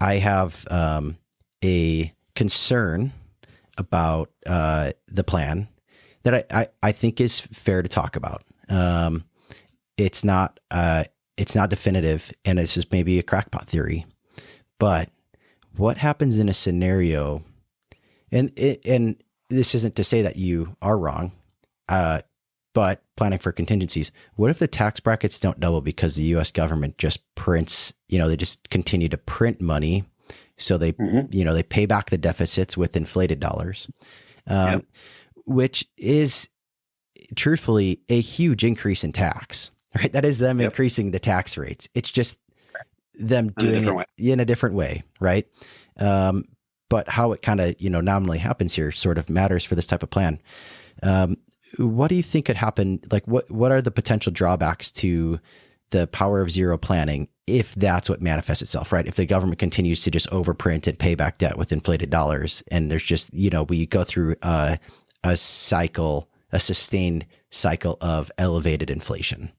I have a concern about the plan that I think is fair to talk about. It's not definitive, and it's just maybe a crackpot theory. But what happens in a scenario, and this isn't to say that you are wrong, but planning for contingencies. What if the tax brackets don't double because the U.S. government just prints, they just continue to print money, so they, they pay back the deficits with inflated dollars, which is truthfully a huge increase in tax, right? That is them increasing the tax rates. It's just them doing it in a different way, right? But how it kind of, nominally happens here sort of matters for this type of plan. What do you think could happen? Like what are the potential drawbacks to the power of zero planning if that's what manifests itself, right? If the government continues to just overprint and pay back debt with inflated dollars, and there's just, we go through a sustained cycle of elevated inflation.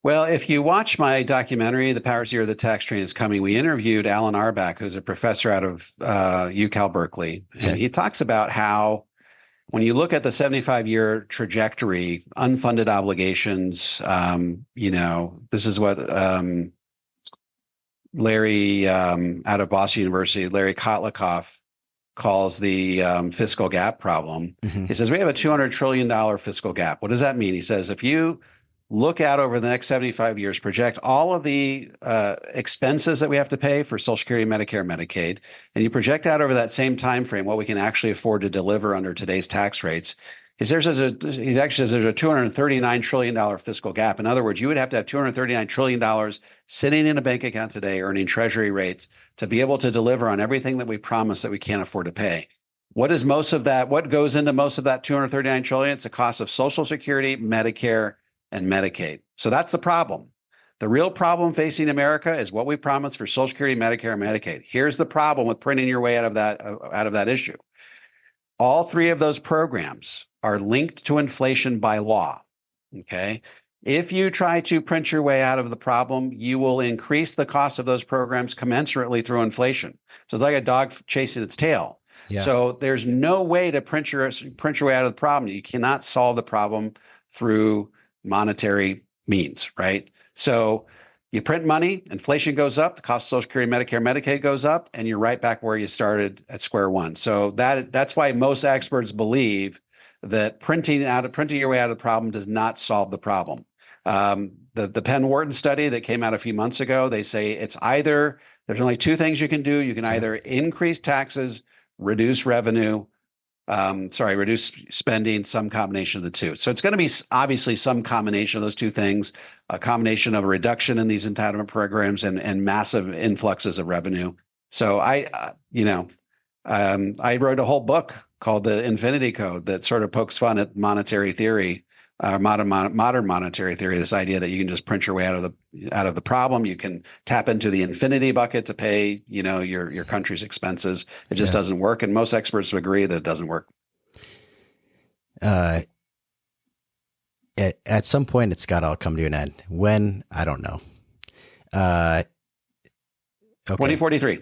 Well, if you watch my documentary, The Power Zero, The Tax Train is Coming, we interviewed Alan Arbach, who's a professor out of UCal Berkeley. And he talks about how when you look at the 75-year trajectory, unfunded obligations, this is what Larry out of Boston University, Larry Kotlikoff, calls the fiscal gap problem. He says, we have a $200 trillion fiscal gap. What does that mean? He says, if you look out over the next 75 years, project all of the expenses that we have to pay for Social Security, Medicare, Medicaid, and you project out over that same time frame what we can actually afford to deliver under today's tax rates. He actually says there's a $239 trillion fiscal gap. In other words, you would have to have $239 trillion sitting in a bank account today, earning treasury rates to be able to deliver on everything that we promise that we can't afford to pay. What is most of that? What goes into most of that $239 trillion? It's the cost of Social Security, Medicare, and Medicaid. So that's the problem. The real problem facing America is what we promised for Social Security, Medicare, and Medicaid. Here's the problem with printing your way out of that issue. All three of those programs are linked to inflation by law. Okay. If you try to print your way out of the problem, you will increase the cost of those programs commensurately through inflation. So it's like a dog chasing its tail. Yeah. So there's no way to print your way out of the problem. You cannot solve the problem through monetary means, right? So you print money, inflation goes up, the cost of Social Security, Medicare, Medicaid goes up, and you're right back where you started at square one. So that's why most experts believe that printing your way out of the problem does not solve the problem. The Penn Wharton study that came out a few months ago, they say there's only two things you can do. You can either increase taxes, reduce revenue, reduce spending, some combination of the two. So it's going to be obviously some combination of those two things, a combination of a reduction in these entitlement programs and massive influxes of revenue. So I wrote a whole book called The Infinity Code that sort of pokes fun at monetary theory, modern monetary theory, this idea that you can just print your way out of the problem. You can tap into the infinity bucket to pay, your country's expenses. It just doesn't work. And most experts agree that it doesn't work. At some point, it's got to all come to an end. When? I don't know. Okay. 2043.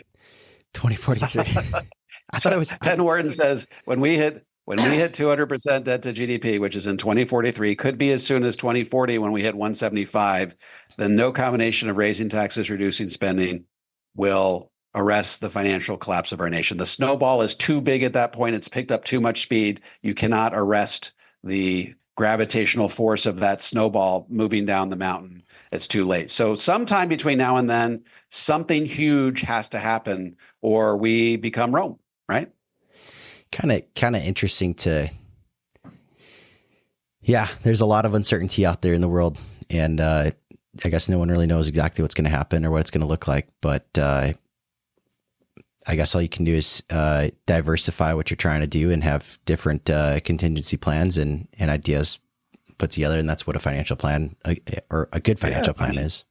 2043. I thought it was. Penn Wharton says when we hit 200% debt to GDP, which is in 2043, could be as soon as 2040 when we hit 175, then no combination of raising taxes, reducing spending will arrest the financial collapse of our nation. The snowball is too big at that point. It's picked up too much speed. You cannot arrest the gravitational force of that snowball moving down the mountain. It's too late. So sometime between now and then, something huge has to happen or we become Rome, right? Kind of interesting there's a lot of uncertainty out there in the world. And I guess no one really knows exactly what's going to happen or what it's going to look like. But I guess all you can do is diversify what you're trying to do and have different contingency plans and ideas put together. And that's what a financial plan or a good financial plan is.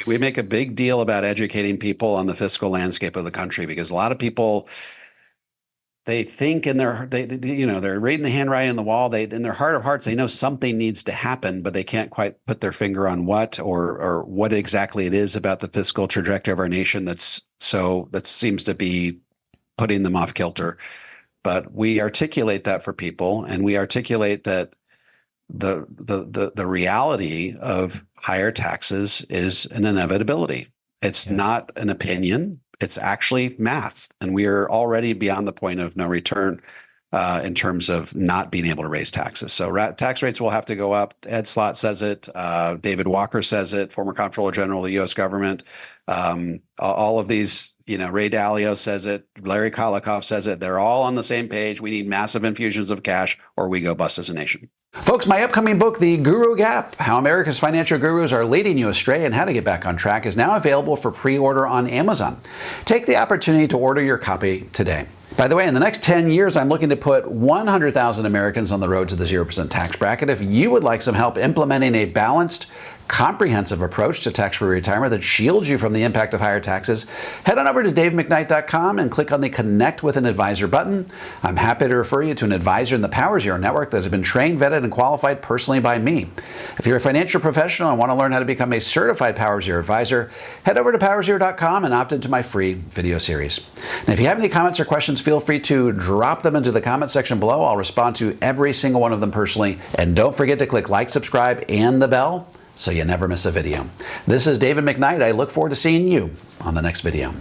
We make a big deal about educating people on the fiscal landscape of the country because a lot of people they think in their they're reading the handwriting on the wall. They in their heart of hearts they know something needs to happen, but they can't quite put their finger on what or what exactly it is about the fiscal trajectory of our nation that seems to be putting them off kilter. But we articulate that for people, and we articulate that the reality of higher taxes is an inevitability. It's not an opinion. It's actually math. And we are already beyond the point of no return in terms of not being able to raise taxes. So tax rates will have to go up. Ed Slott says it. David Walker says it, former Comptroller General of the U.S. government. All of these, Ray Dalio says it. Larry Kolikoff says it. They're all on the same page. We need massive infusions of cash or we go bust as a nation. Folks, my upcoming book, The Guru Gap, How America's Financial Gurus Are Leading You Astray and How to Get Back on Track, is now available for pre-order on Amazon. Take the opportunity to order your copy today. By the way, in the next 10 years, I'm looking to put 100,000 Americans on the road to the 0% tax bracket. If you would like some help implementing a balanced, comprehensive approach to tax-free retirement that shields you from the impact of higher taxes, head on over to davemcknight.com and click on the Connect with an Advisor button. I'm happy to refer you to an advisor in the Power Zero network that has been trained, vetted, and qualified personally by me. If you're a financial professional and want to learn how to become a certified Power Zero advisor, head over to powerzero.com and opt into my free video series. And if you have any comments or questions, feel free to drop them into the comment section below. I'll respond to every single one of them personally. And don't forget to click like, subscribe, and the bell so you never miss a video. This is David McKnight. I look forward to seeing you on the next video.